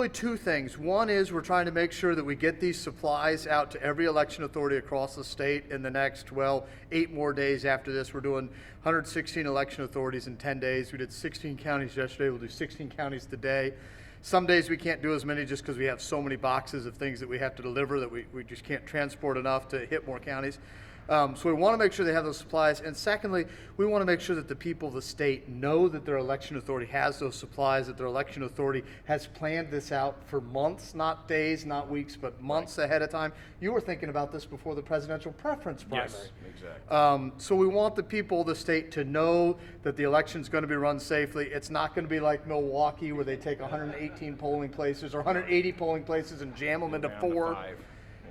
Really two things. One is we're trying to make sure that we get these supplies out to every election authority across the state in the next, 8 more days after this. We're doing 116 election authorities in 10 days. We did 16 counties yesterday. We'll do 16 counties today. Some days we can't do as many just because we have so many boxes of things that we have to deliver that we just can't transport enough to hit more counties. So we want to make sure they have those supplies. And secondly, we want to make sure that the people of the state know that their election authority has those supplies, that their election authority has planned this out for months, not days, not weeks, but months ahead of time. You were thinking about this before the presidential preference primary. Yes, exactly. So we want the people of the state to know that the election is going to be run safely. It's not going to be like Milwaukee where they take 118 polling places or 180 polling places and jam them into 4.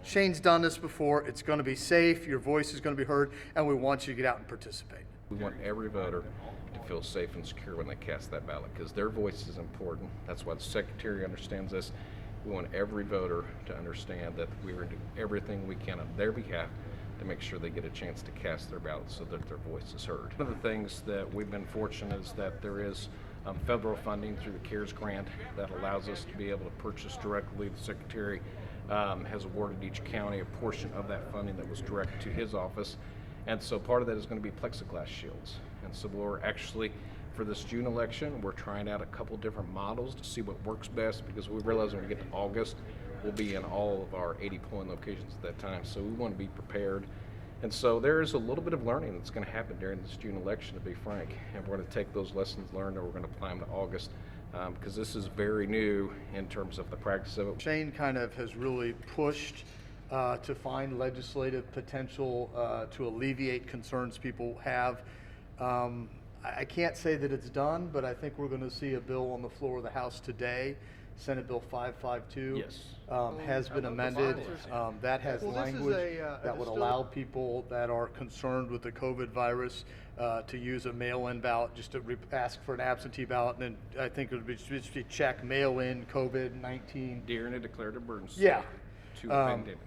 Shane's done this before. It's going to be safe. Your voice is going to be heard, and we want you to get out and participate. We want every voter to feel safe and secure when they cast that ballot because their voice is important. That's why the Secretary understands this. We want every voter to understand that we're going to do everything we can on their behalf to make sure they get a chance to cast their ballot so that their voice is heard. One of the things that we've been fortunate is that there is federal funding through the CARES grant that allows us to be able to purchase directly. The Secretary has awarded each county a portion of that funding that was direct to his office. And so part of that is going to be plexiglass shields. And so we're actually, for this June election, we're trying out a couple different models to see what works best because we realize when we get to August, we'll be in all of our 80 polling locations at that time. So we want to be prepared. And so there is a little bit of learning that's going to happen during this June election, to be frank. And we're going to take those lessons learned and we're going to apply them to August. Because this is very new in terms of the practice of it. Shane kind of has really pushed to find legislative potential to alleviate concerns people have. I can't say that it's done, but I think we're going to see a bill on the floor of the House today. Senate Bill 552 Yes. Has been amended. That has language that would allow people that are concerned with the COVID virus to use a mail-in ballot, just to ask for an absentee ballot, and then I think it would be just to check mail-in COVID-19. During a declared emergency. Yeah. To a pandemic.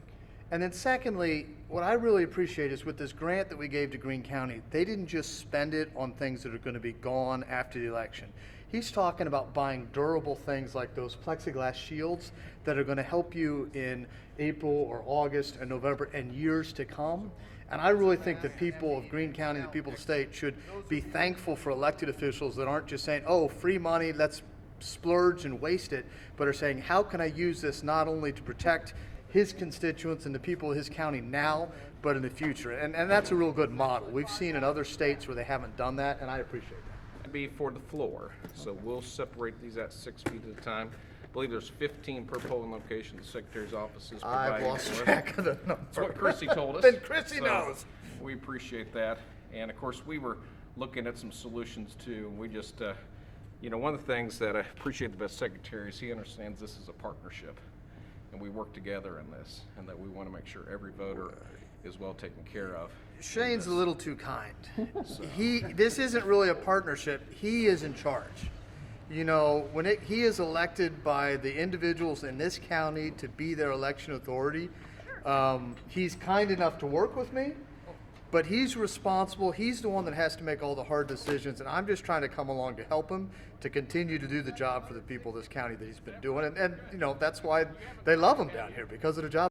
And then secondly, what I really appreciate is with this grant that we gave to Greene County, they didn't just spend it on things that are going to be gone after the election. He's talking about buying durable things like those plexiglass shields that are going to help you in April or August and November and years to come. And I really think that people of Greene County, the people of the state, should be thankful for elected officials that aren't just saying, oh, free money, let's splurge and waste it, but are saying, how can I use this not only to protect his constituents and the people of his county now, but in the future. And that's a real good model. We've seen in other states where they haven't done that, and I appreciate that. Be for the floor. So we'll separate these at 6 feet at a time. I believe there's 15 per polling location. The Secretary's office is providing. I've lost track of the number. That's what Chrissy told us. Then Chrissy knows. We appreciate that. And of course, we were looking at some solutions too. We just, one of the things that I appreciate about the Secretary is he understands this is a partnership. And we work together in this, and that we want to make ssure every voter is well taken care of. Shane's a little too kind. This isn't really a partnership. He is in charge. You know, he is elected by the individuals in this county to be their election authority. He's kind enough to work with me, but he's responsible. He's the one that has to make all the hard decisions, and I'm just trying to come along to help him to continue to do the job for the people of this county that he's been doing. And that's why they love him down here, because of the job.